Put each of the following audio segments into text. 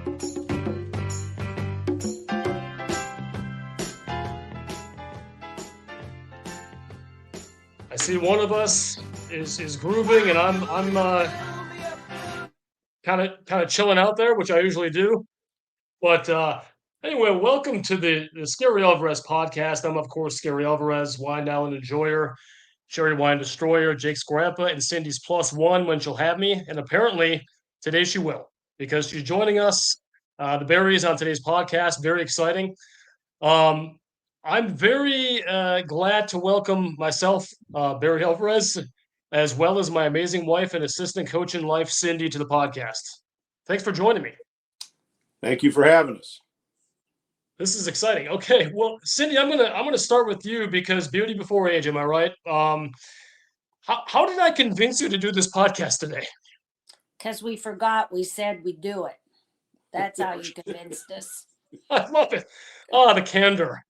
I see one of us is grooving, and I'm kind of chilling out there, which I usually do. But anyway, welcome to the Scary Alvarez Podcast. I'm of course Scary Alvarez, wine now and enjoyer, cherry wine destroyer, Jake's grandpa, and Cindy's plus one when she'll have me. And apparently today she will, because she's joining us. The Barrys on today's podcast. Very exciting. Um, I'm very glad to welcome myself, Barry Alvarez, as well as my amazing wife and assistant coach in life, Cindy, to the podcast. Thanks for joining me. Thank you for having us. This is exciting. Okay, well, Cindy, I'm gonna start with you because beauty before age. Am I right? How did I convince you to do this podcast today? Because we forgot we said we'd do it. That's how you convinced us. I love it. Oh, the candor.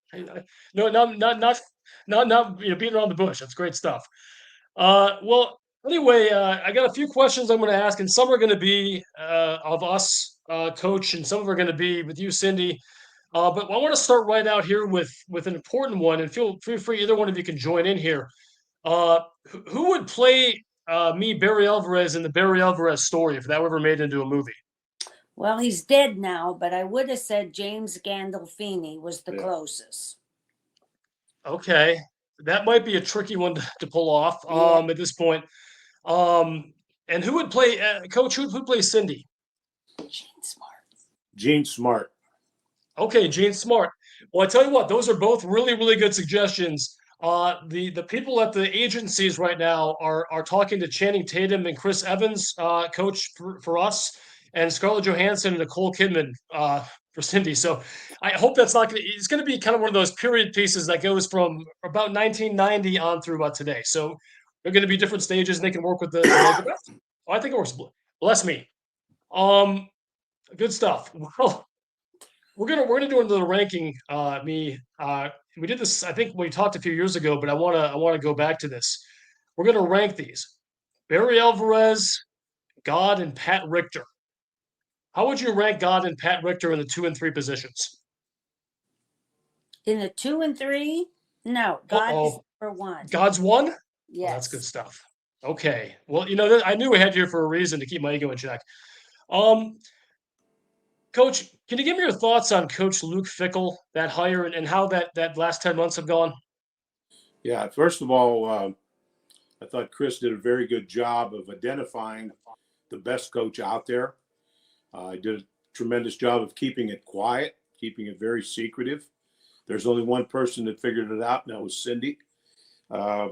No, not beating around the bush. That's great stuff. Well, anyway, I got a few questions I'm going to ask, and some are going to be of us, Coach, and some of them are going to be with you, Cindy. But I want to start right out here with an important one, and feel free. Either one of you can join in here. Who would play me, Barry Alvarez, in the Barry Alvarez Story if that were ever made into a movie? Well, he's dead now, but I would have said James Gandolfini was the closest. Okay, that might be a tricky one to pull off at this point. And who would play, Coach? Who plays Cindy? Gene Smart. Gene Smart. Okay, Gene Smart. Well, I tell you what, those are both really, really good suggestions. The people at the agencies right now are talking to Channing Tatum and Chris Evans, Coach, for us, and Scarlett Johansson and Nicole Kidman for Cindy. So I hope that's not going to, it's going to be kind of one of those period pieces that goes from about 1990 on through about today. So they're going to be different stages and they can work with the best. Oh, I think it works. Bless me. Good stuff. Well, we're gonna do another ranking. We did this, I think we talked a few years ago, but I wanna go back to this. We're gonna rank these. Barry Alvarez, God, and Pat Richter. How would you rank God and Pat Richter in the 2 and 3 positions? In the 2 and 3? No, God is for 1. God's 1? Yes. Oh, that's good stuff. Okay. Well, I knew we had you for a reason to keep my ego in check. Coach, can you give me your thoughts on Coach Luke Fickell, that hire, and how that last 10 months have gone? Yeah, first of all, I thought Chris did a very good job of identifying the best coach out there. He did a tremendous job of keeping it quiet, keeping it very secretive. There's only one person that figured it out, and that was Cindy. I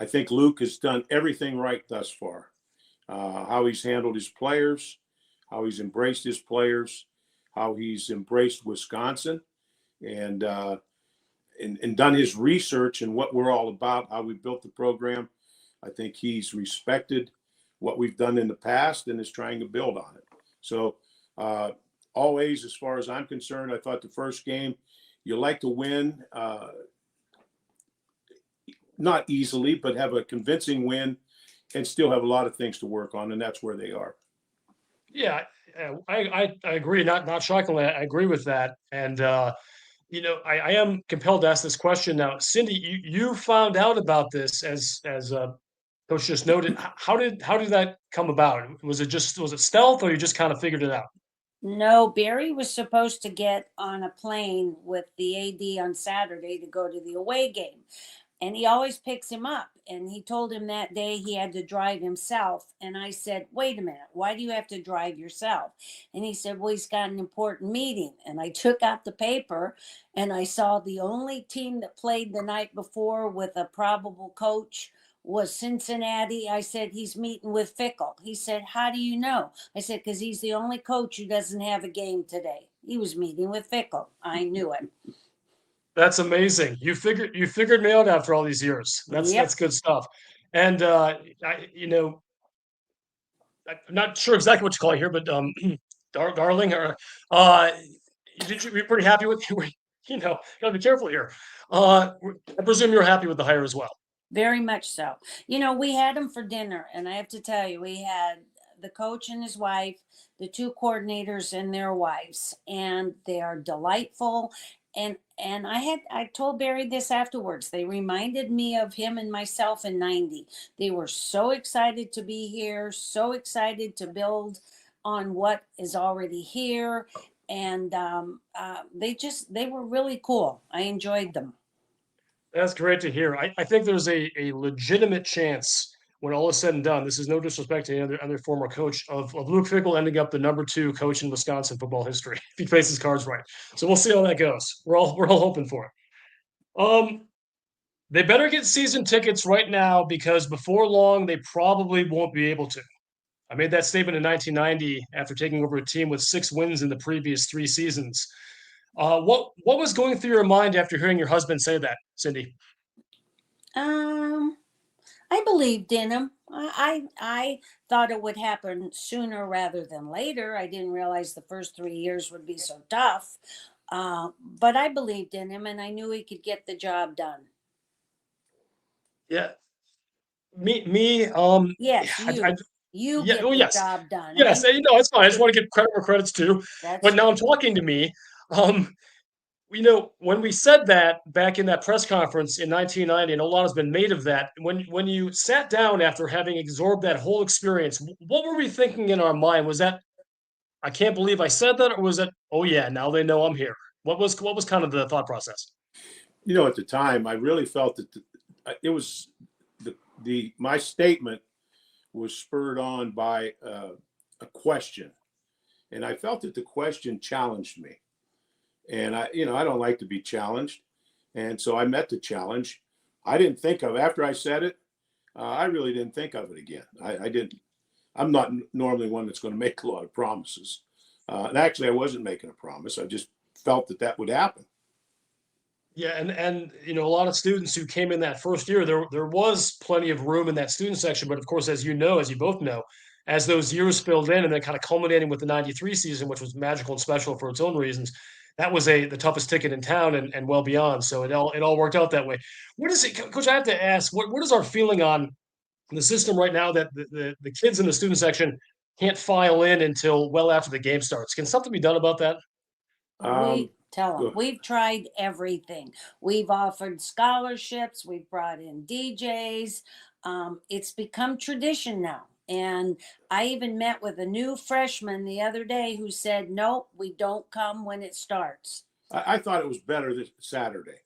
think Luke has done everything right thus far. How he's handled his players, how he's embraced his players, how he's embraced Wisconsin, and done his research and what we're all about, how we built the program. I think he's respected what we've done in the past and is trying to build on it. So always, as far as I'm concerned, I thought the first game, you like to win, not easily, but have a convincing win and still have a lot of things to work on, and that's where they are. Yeah, I agree. Not shockingly, I agree with that. And I am compelled to ask this question now, Cindy. You found out about this as Coach just noted. How did that come about? Was it stealth, or you just kind of figured it out? No, Barry was supposed to get on a plane with the AD on Saturday to go to the away game. And he always picks him up. And he told him that day he had to drive himself. And I said, wait a minute, why do you have to drive yourself? And he said, well, he's got an important meeting. And I took out the paper and I saw the only team that played the night before with a probable coach was Cincinnati. I said, he's meeting with Fickell. He said, how do you know? I said, because he's the only coach who doesn't have a game today. He was meeting with Fickell. I knew it. That's amazing. You figured me out after all these years. That's good stuff. And I'm not sure exactly what you call it here, but darling, or you be pretty happy with you? Gotta be careful here. I presume you're happy with the hire as well. Very much so. We had him for dinner, and I have to tell you, we had the coach and his wife, the two coordinators and their wives, and they are delightful. And I told Barry this afterwards. They reminded me of him and myself in '90. They were so excited to be here, so excited to build on what is already here, and they were really cool. I enjoyed them. That's great to hear. I think there's a legitimate chance when all is said and done. This is no disrespect to any other former coach of Luke Fickell ending up the #2 coach in Wisconsin football history if he plays his cards right. So we'll see how that goes. We're all hoping for it. They better get season tickets right now because before long they probably won't be able to. I made that statement in 1990 after taking over a team with 6 wins in the previous 3 seasons. What was going through your mind after hearing your husband say that, Cindy? Um, I believed in him. I thought it would happen sooner rather than later. I didn't realize the first 3 years would be so tough. But I believed in him, and I knew he could get the job done. Yeah, me. Yes, I you yeah, get oh the yes, job done. yes. It's fine. I just want to give credit where credit's due. That's But now I'm talking to me. Um, when we said that back in that press conference in 1990, and a lot has been made of that. When you sat down after having absorbed that whole experience, what were we thinking in our mind? Was that I can't believe I said that, or was it, oh yeah, now they know I'm here? What was kind of the thought process? At the time, I really felt that it was my statement was spurred on by a question, and I felt that the question challenged me. And I don't like to be challenged, and so I met the challenge. I didn't think of after I said it. I really didn't think of it again. I didn't. I'm not normally one that's going to make a lot of promises. And actually, I wasn't making a promise. I just felt that would happen. Yeah, and a lot of students who came in that first year, there was plenty of room in that student section, but of course, as you both know, as those years filled in and then kind of culminating with the '93 season, which was magical and special for its own reasons, that was the toughest ticket in town and well beyond. So it all worked out that way. What is it, Coach? I have to ask, what is our feeling on the system right now that the kids in the student section can't file in until well after the game starts? Can something be done about that? We tell them Good. we've tried everything. We've offered scholarships. We've brought in DJs. It's become tradition now. And I even met with a new freshman the other day who said, "Nope, we don't come when it starts." I thought it was better this Saturday.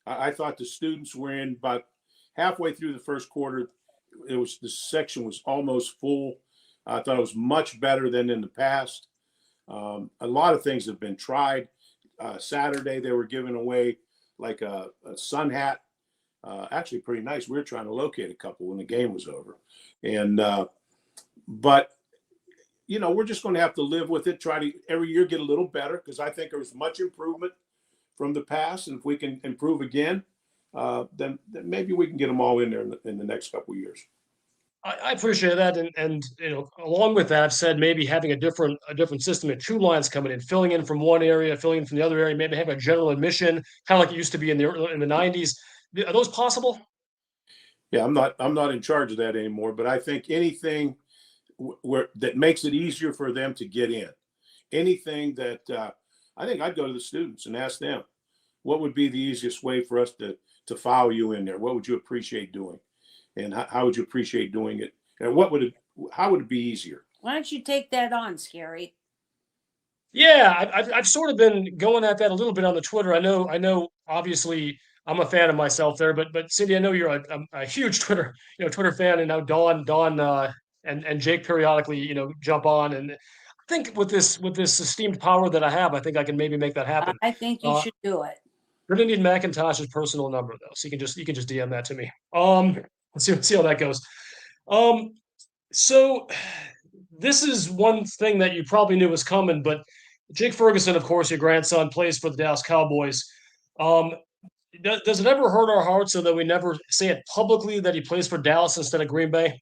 I thought the students were in about halfway through the first quarter. The section was almost full. I thought it was much better than in the past. A lot of things have been tried. Saturday they were giving away like a sun hat, actually pretty nice. We were trying to locate a couple when the game was over, and but we're just going to have to live with it. Try to every year get a little better because I think there's much improvement from the past, and if we can improve again, then maybe we can get them all in there in the next couple of years. I appreciate that, and along with that, I've said maybe having a different system of 2 lines coming in, filling in from one area, filling in from the other area, maybe have a general admission, kind of like it used to be in the '90s. Are those possible? Yeah, I'm not in charge of that anymore, but I think anything where that makes it easier for them to get in, anything that I think I'd go to the students and ask them, what would be the easiest way for us to file you in there? What would you appreciate doing? And how would you appreciate doing it? And how would it be easier? Why don't you take that on, Scary? Yeah, I've sort of been going at that a little bit on the Twitter. I know. Obviously, I'm a fan of myself there, but Cindy, I know you're a huge Twitter fan, and now Dawn, and Jake periodically, jump on, and I think with this esteemed power that I have, I think I can maybe make that happen. I think you should do it. We're gonna need McIntosh's personal number though, so you can just DM that to me. Let's see how that goes. Um, so this is one thing that you probably knew was coming, but Jake Ferguson, of course, your grandson, plays for the Dallas Cowboys. Um, does it ever hurt our hearts so that we never say it publicly that he plays for Dallas instead of Green Bay?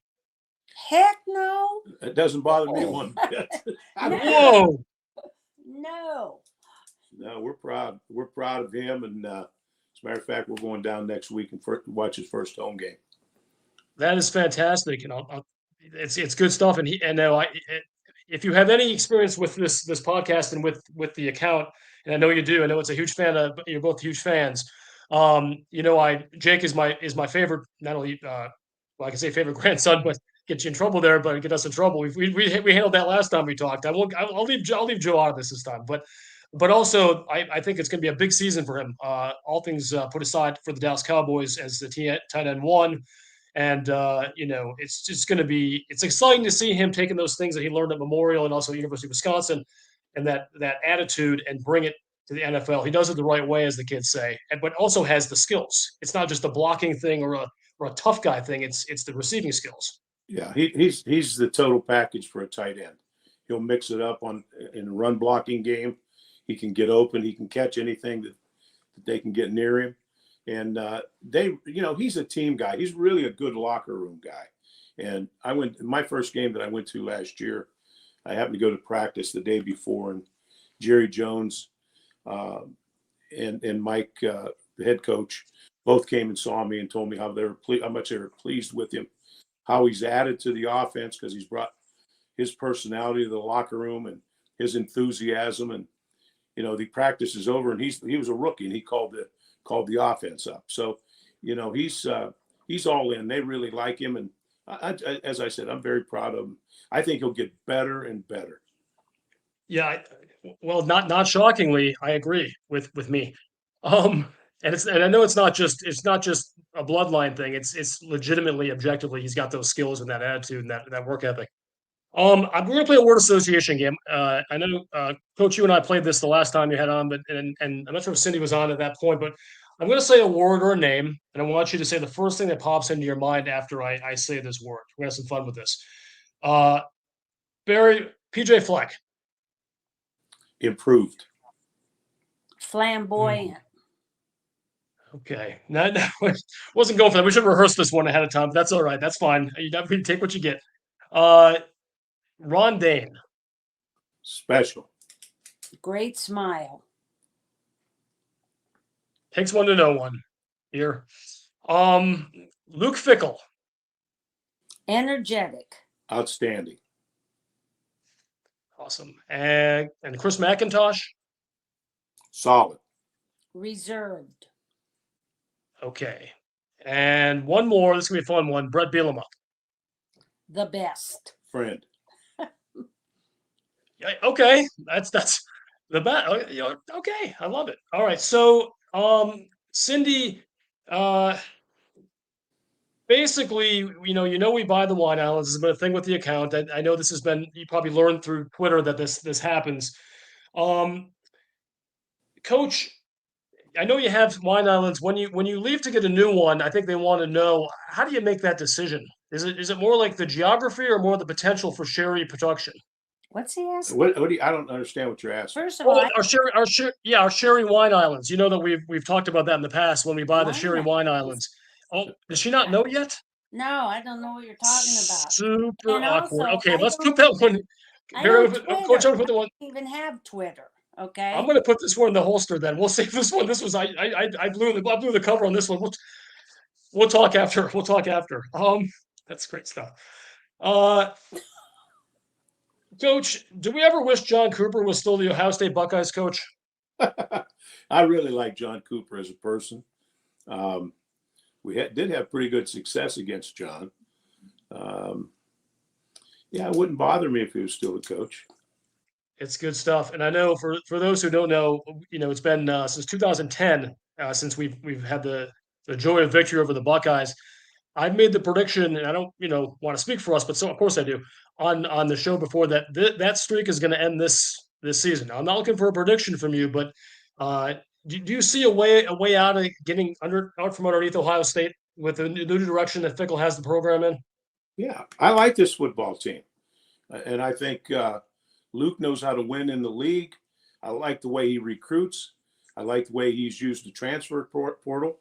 Heck no. It doesn't bother me one bit. Whoa! No. No, we're proud. We're proud of him, and as a matter of fact, we're going down next week and watch his first home game. That is fantastic, and it's good stuff. And if you have any experience with this podcast and with the account, and I know you do, I know it's a huge fan of. You're both huge fans. Jake is my favorite. Not only I can say favorite grandson, but get you in trouble there, but get us in trouble. We handled that last time we talked. I'll leave Joe out of this time, but also I think it's going to be a big season for him. All things put aside for the Dallas Cowboys as the tight end one. And it's just going to be it's exciting to see him taking those things that he learned at Memorial and also University of Wisconsin and that attitude and bring it to the NFL. He does it the right way, as the kids say, but also has the skills. It's not just a blocking thing or a tough guy thing. It's the receiving skills. Yeah, he's the total package for a tight end. He'll mix it up in a run blocking game. He can get open. He can catch anything that they can get near him. And he's a team guy. He's really a good locker room guy. And my first game that I went to last year, I happened to go to practice the day before, and Jerry Jones and Mike, the head coach, both came and saw me and told me how much they were pleased with him, how he's added to the offense because he's brought his personality to the locker room and his enthusiasm. And the practice is over, and he was a rookie, and he called the offense up. So, he's all in. They really like him, and as I said, I'm very proud of him. I think he'll get better and better. Yeah, well, not shockingly, I agree with me. And I know it's not just a bloodline thing. It's legitimately, objectively, he's got those skills and that attitude and that work ethic. We're going to play a word association game. I know, Coach, you and I played this the last time you had on, but and I'm not sure if Cindy was on at that point, but I'm going to say a word or a name, and I want you to say the first thing that pops into your mind after I say this word. We're going to have some fun with this. Barry, PJ Fleck. Improved. Flamboyant. Okay. No, wasn't going for that. We should rehearse this one ahead of time, but that's all right. That's fine. You definitely take what you get. Ron Dane. Special. Great smile. Takes one to know one here. Luke Fickell. Energetic. Outstanding. Awesome. And Chris McIntosh. Solid. Reserved. Okay. And one more. This is going to be a fun one. Brett Bielema. The best. Friend. Okay. That's the best. Okay. I love it. All right. So, Cindy, basically, we buy the wine islands. This has been a thing with the account. I know this has been, you probably learned through Twitter that this happens. Coach, I know you have wine islands. When you leave to get a new one, I think they want to know, how do you make that decision? Is it more like the geography or more the potential for sherry production? What's he asking? I don't understand what you're asking. First of all, our sherry wine islands. You know that we've talked about that in the past when we buy the sherry wine islands. Oh, does she not know yet? No, I don't know what you're talking about. Super And awkward. also, Okay, I let's don't- put that one. I Coach, don't I'm going to put the one. even have Twitter. Okay. I'm going to put this one in the holster. Then we'll save this one. This was I blew the cover on this one. We'll talk after. We'll talk after. That's great stuff. Coach, do we ever wish John Cooper was still the Ohio State Buckeyes coach? I really like John Cooper as a person. We did have pretty good success against John. It wouldn't bother me if he was still the coach. It's good stuff. And I know for those who don't know, it's been since 2010 since we've had the joy of victory over the Buckeyes. I've made the prediction, and I don't want to speak for us, but so of course I do on the show before that that streak is going to end this season. Now, I'm not looking for a prediction from you, but do you see a way out of getting out from underneath Ohio State with the new direction that Fickell has the program in? Yeah, I like this football team, and I think Luke knows how to win in the league. I like the way he recruits. I like the way he's used the transfer portal.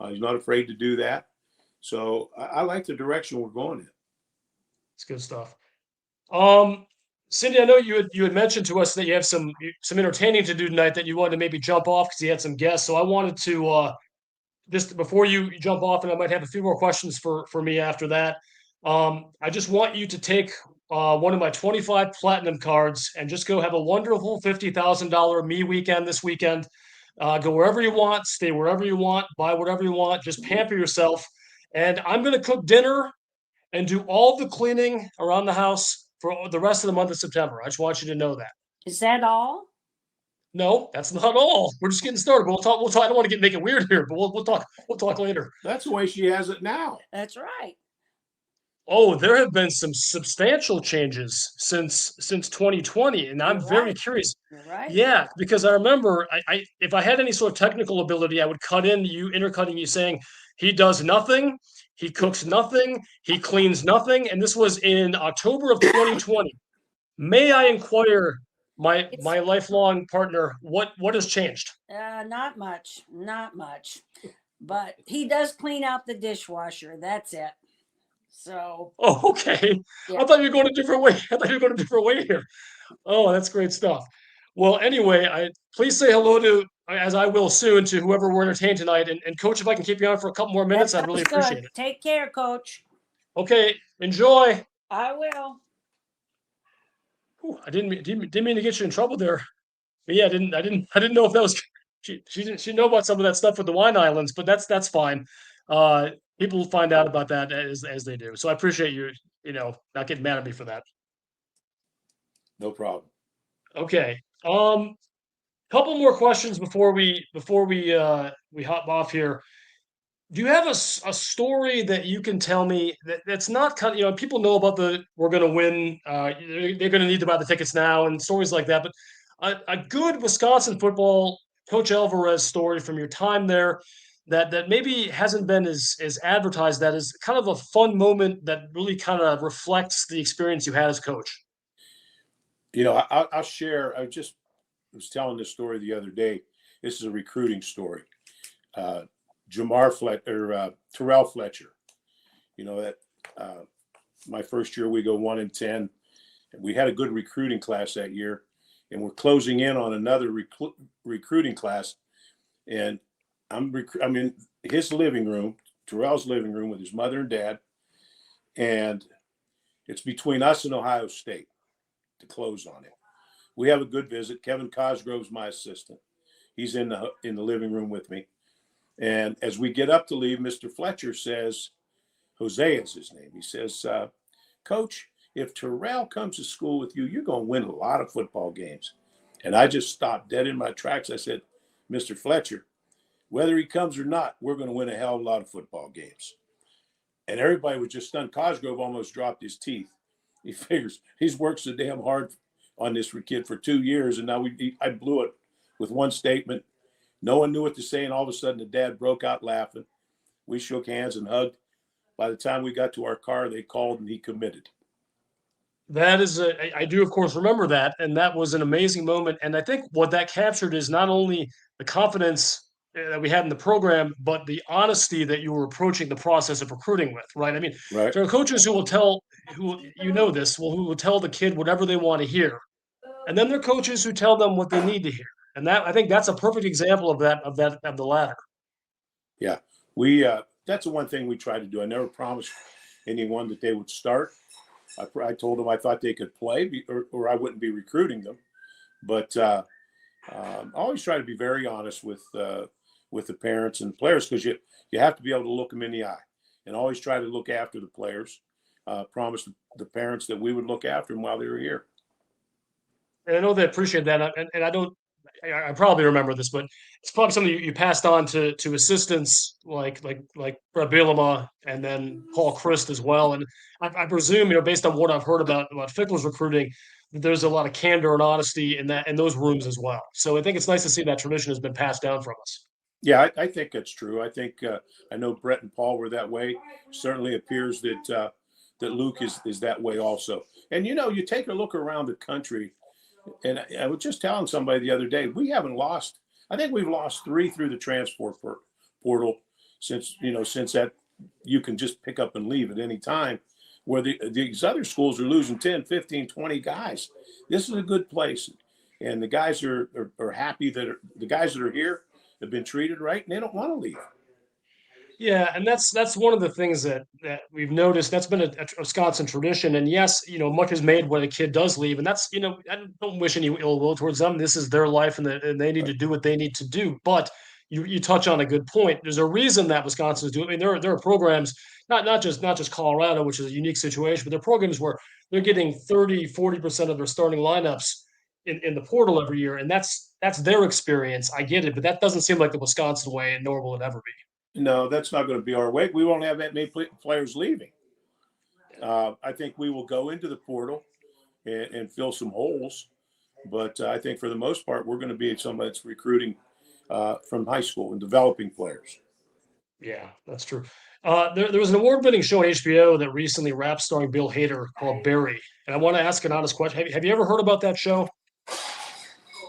He's not afraid to do that. So I like the direction we're going in. It's good stuff. Cindy, I know you had mentioned to us that you have some entertaining to do tonight that you wanted to maybe jump off because you had some guests. So I wanted to just before you jump off, and I might have a few more questions for me after that. I just want you to take one of my 25 platinum cards and just go have a wonderful $50,000 me weekend this weekend. Go wherever you want, stay wherever you want, buy whatever you want, just pamper yourself. And I'm going to cook dinner and do all the cleaning around the house for the rest of the month of September. I just want you to know that. Is that all? No, that's not all. We're just getting started. We'll talk. We'll talk. I don't want to make it weird here, but we'll talk. We'll talk later. That's the way she has it now. That's right. Oh, there have been some substantial changes since 2020, and I'm You're very right. curious. You're right. Yeah, because I remember I if I had any sort of technical ability, I would cut in you intercutting you saying he does nothing, he cooks nothing, he cleans nothing, and this was in October of 2020. May I inquire, my It's my lifelong partner, what has changed? not much, not much, but he does clean out the dishwasher. That's it. So Oh, okay. yeah, I thought you were going a different way. I thought you were going a different way here. Oh, that's great stuff. Well, anyway, I please say hello to, as I will soon, to whoever we're entertained tonight. And Coach, if I can keep you on for a couple more that minutes, I'd really sounds appreciate good. it. Take care, Coach. Okay, enjoy. I will. Whew, I didn't mean to get you in trouble there. But yeah, I didn't know if that was she didn't know about some of that stuff with the wine islands, but that's fine. Uh, People will find out about that as they do. So I appreciate you, not getting mad at me for that. No problem. Okay. Couple more questions before we hop off here. Do you have a story that you can tell me that's not kind of, people know about the we're going to win, they're going to need to buy the tickets now and stories like that, but a good Wisconsin football Coach Alvarez story from your time there that maybe hasn't been as advertised, that is kind of a fun moment that really kind of reflects the experience you had as coach. I'll share. I just was telling this story the other day. This is a recruiting story. Terrell Fletcher. That my first year we go 1-10. We had a good recruiting class that year, and we're closing in on another recruiting class. And I'm in his living room, Terrell's living room, with his mother and dad, and it's between us and Ohio State to close on it. We have a good visit. Kevin Cosgrove's my assistant. He's in the living room with me. And as we get up to leave, Mr. Fletcher says, Jose is his name. He says, Coach, if Terrell comes to school with you, you're going to win a lot of football games. And I just stopped dead in my tracks. I said, Mr. Fletcher, whether he comes or not, we're going to win a hell of a lot of football games. And everybody was just stunned. Cosgrove almost dropped his teeth. He figures he's worked so damn hard on this kid for 2 years, and now I blew it with one statement. No one knew what to say, and all of a sudden the dad broke out laughing. We shook hands and hugged. By the time we got to our car, they called and he committed. That is I do, of course, remember that, and that was an amazing moment. And I think what that captured is not only the confidence that we had in the program, but the honesty that you were approaching the process of recruiting with, right? I mean, Right. there are coaches who will tell, who who will tell the kid whatever they want to hear, and then there are coaches who tell them what they need to hear, and I think that's a perfect example of the latter. Yeah. That's the one thing we tried to do. I never promised anyone that they would start. I told them I thought they could play, or I wouldn't be recruiting them. But I always try to be very honest with the parents and players, because you have to be able to look them in the eye, and always try to look after the players. Promise the parents that we would look after them while they were here. And I know they appreciate that, and I probably remember this, but it's probably something you passed on to assistants like Brett Bielema and then Paul Christ as well. And I presume, based on what I've heard about Fickell's recruiting, that there's a lot of candor and honesty in those rooms as well. So I think it's nice to see that tradition has been passed down from us. Yeah, I think that's true. I think I know Brett and Paul were that way. Certainly appears that Luke is that way also. And you take a look around the country. And I was just telling somebody the other day, we haven't lost. I think we've lost 3 through the transfer portal since that you can just pick up and leave at any time, where these other schools are losing 10, 15, 20 guys. This is a good place. And the guys are happy that the guys that are here have been treated right, and they don't want to leave. Yeah, and that's one of the things that we've noticed. That's been a Wisconsin tradition. And yes, much is made when a kid does leave, and that's I don't wish any ill will towards them. This is their life, and they need to do what they need to do. But you touch on a good point. There's a reason that Wisconsin is doing. I mean, there are programs, not just Colorado, which is a unique situation, but there are programs where they're getting 30-40% of their starting lineups in the portal every year, and that's their experience. I get it, but that doesn't seem like the Wisconsin way, nor will it ever be. No, that's not going to be our way. We won't have that many players leaving. I think we will go into the portal and fill some holes. But I think for the most part, we're going to be somebody that's recruiting from high school and developing players. Yeah, that's true. There was an award-winning show on HBO that recently wrapped starring Bill Hader called Barry. And I want to ask an honest question. Have you ever heard about that show?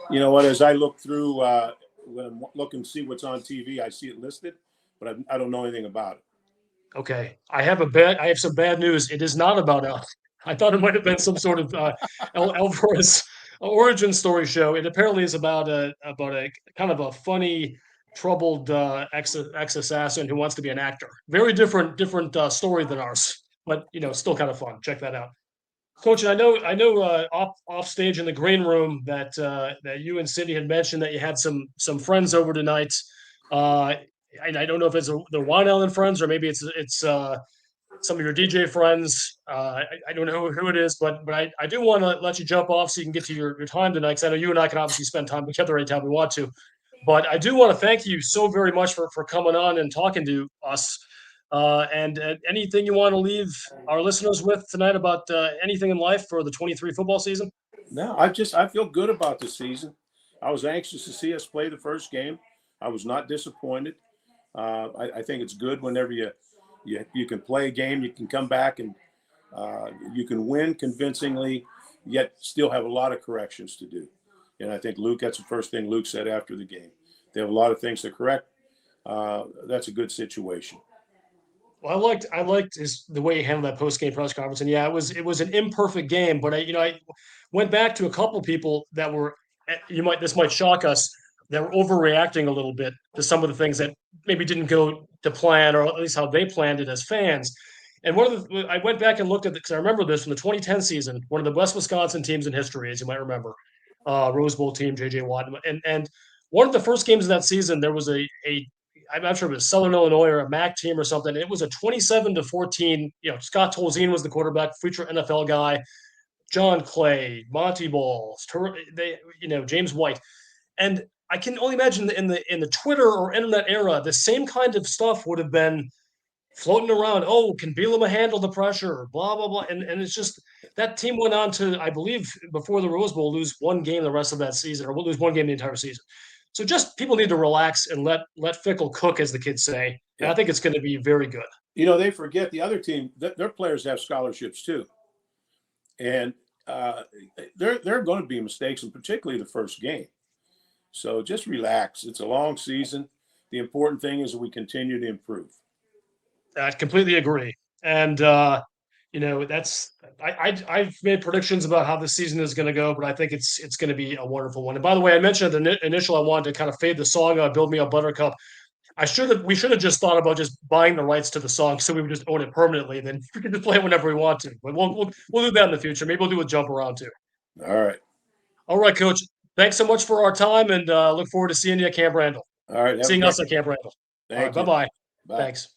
You know what? As I look through, when I'm looking to see what's on TV, I see it listed, but I don't know anything about it. Okay, I have some bad news. It is not about Elf. I thought it might have been some sort of Alvarez origin story show. It apparently is about a kind of a funny, troubled ex assassin who wants to be an actor. Very different story than ours, but still kind of fun. Check that out. Coach, and I know off stage in the green room that you and Cindy had mentioned that you had some friends over tonight. Uh, I don't know if it's the Wine Island friends or maybe it's some of your DJ friends. I don't know who it is, but I do want to let you jump off so you can get to your time tonight, because I know you and I can obviously spend time together anytime we want to. But I do want to thank you so very much for coming on and talking to us. And anything you want to leave our listeners with tonight about anything in life for the 23 football season? No, I feel good about the season. I was anxious to see us play the first game. I was not disappointed. I think it's good whenever you can play a game, you can come back and you can win convincingly, yet still have a lot of corrections to do. And I think that's the first thing Luke said after the game. They have a lot of things to correct. That's a good situation. Well, I liked the way he handled that post game press conference, and yeah, it was an imperfect game, but I went back to a couple people that were this might shock us, that were overreacting a little bit to some of the things that maybe didn't go to plan, or at least how they planned it as fans. And I went back and looked at it because I remember this from the 2010 season, one of the best Wisconsin teams in history, as you might remember, Rose Bowl team, J.J. Watt, and one of the first games of that season, there was a I'm not sure if it was Southern Illinois or a MAC team or something. It was a 27-14. Scott Tolzien was the quarterback, future NFL guy. John Clay, Monty Balls, James White, and I can only imagine in the Twitter or internet era, the same kind of stuff would have been floating around. Oh, can Bielema handle the pressure? Blah blah blah. And it's just that team went on to, I believe, before the Rose Bowl, lose one game the rest of that season, or we'll lose one game the entire season. So just people need to relax and let Fickell cook, as the kids say. And I think it's going to be very good. They forget the other team, their players have scholarships too. And there are going to be mistakes, and particularly the first game. So just relax. It's a long season. The important thing is that we continue to improve. I completely agree. And, I've made predictions about how the season is going to go, but I think it's going to be a wonderful one. And by the way, I mentioned at the initial, I wanted to kind of fade the song, Build Me a Buttercup. We should have just thought about just buying the rights to the song so we would just own it permanently, and then we can just play it whenever we want to. But we'll do that in the future. Maybe we'll do a jump around too. All right, Coach. Thanks so much for our time, and look forward to seeing you at Camp Randall. All right. Seeing us at Camp Randall. All right, bye-bye. Bye. Thanks.